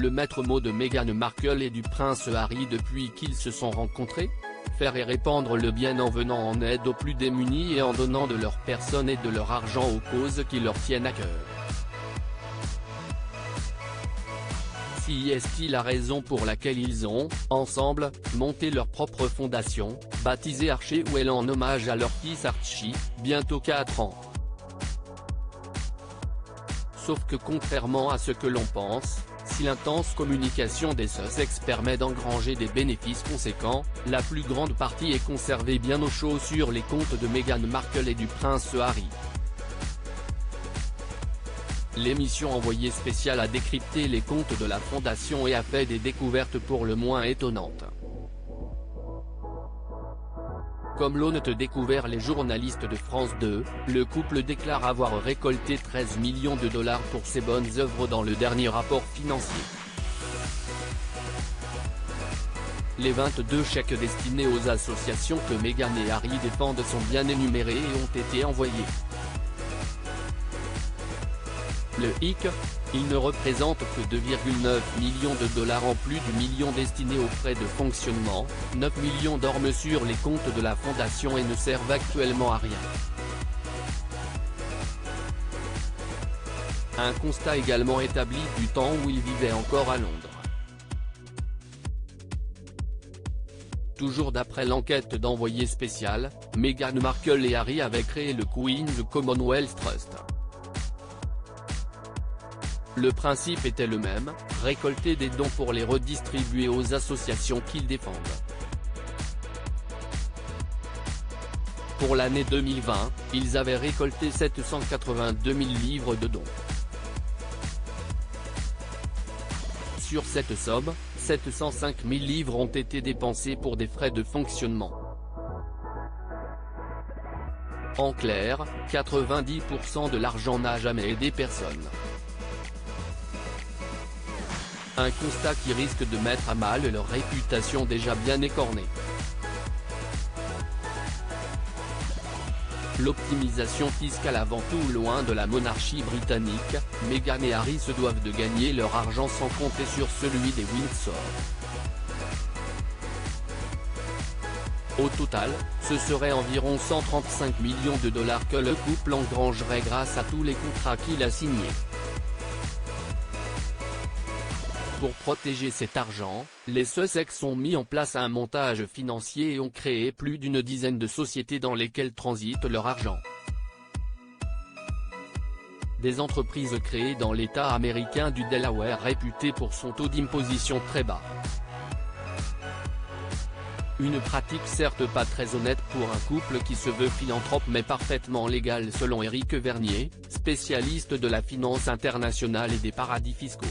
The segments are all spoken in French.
le maître mot de Meghan Markle et du prince Harry depuis qu'ils se sont rencontrés? Faire et répandre le bien en venant en aide aux plus démunis et en donnant de leur personne et de leur argent aux causes qui leur tiennent à cœur. Si est-il la raison pour laquelle ils ont, ensemble, monté leur propre fondation, baptisée Archewell en hommage à leur fils Archie, bientôt 4 ans. Sauf que contrairement à ce que l'on pense, si l'intense communication des Sussex permet d'engranger des bénéfices conséquents, la plus grande partie est conservée bien au chaud sur les comptes de Meghan Markle et du prince Harry. L'émission Envoyé spécial a décrypté les comptes de la fondation et a fait des découvertes pour le moins étonnantes. Comme l'ont découvert les journalistes de France 2, le couple déclare avoir récolté 13 millions de dollars pour ses bonnes œuvres dans le dernier rapport financier. Les 22 chèques destinés aux associations que Meghan et Harry défendent sont bien énumérés et ont été envoyés. Le hic, il ne représente que 2,9 millions de dollars en plus du million destiné aux frais de fonctionnement, 9 millions dorment sur les comptes de la fondation et ne servent actuellement à rien. Un constat également établi du temps où il vivait encore à Londres. Toujours d'après l'enquête d'Envoyé spécial, Meghan Markle et Harry avaient créé le Queen's Commonwealth Trust. Le principe était le même, récolter des dons pour les redistribuer aux associations qu'ils défendent. Pour l'année 2020, ils avaient récolté 782 000 livres de dons. Sur cette somme, 705 000 livres ont été dépensés pour des frais de fonctionnement. En clair, 90% de l'argent n'a jamais aidé personne. Un constat qui risque de mettre à mal leur réputation déjà bien écornée. L'optimisation fiscale avant tout loin de la monarchie britannique, Meghan et Harry se doivent de gagner leur argent sans compter sur celui des Windsor. Au total, ce serait environ 135 millions de dollars que le couple engrangerait grâce à tous les contrats qu'il a signés. Pour protéger cet argent, les Sussex ont mis en place un montage financier et ont créé plus d'une dizaine de sociétés dans lesquelles transite leur argent. Des entreprises créées dans l'État américain du Delaware réputé pour son taux d'imposition très bas. Une pratique certes pas très honnête pour un couple qui se veut philanthrope mais parfaitement légal selon Éric Vernier, spécialiste de la finance internationale et des paradis fiscaux.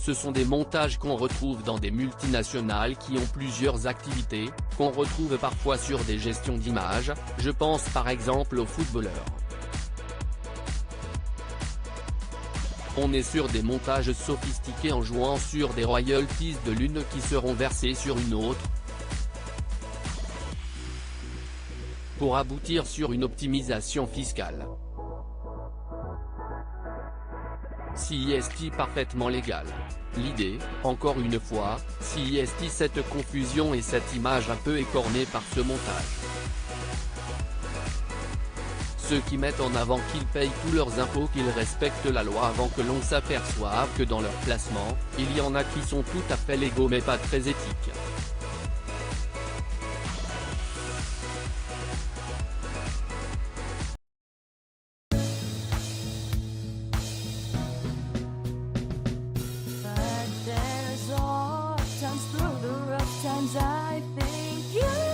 Ce sont des montages qu'on retrouve dans des multinationales qui ont plusieurs activités, qu'on retrouve parfois sur des gestions d'images, je pense par exemple aux footballeurs. On est sur des montages sophistiqués en jouant sur des royalties de l'une qui seront versées sur une autre, pour aboutir sur une optimisation fiscale. Si est-il parfaitement légal? L'idée, encore une fois, si est-il cette confusion et cette image un peu écornée par ce montage. Ceux qui mettent en avant qu'ils payent tous leurs impôts, qu'ils respectent la loi avant que l'on s'aperçoive que dans leur placement, il y en a qui sont tout à fait légaux mais pas très éthiques. Through the rough times I think you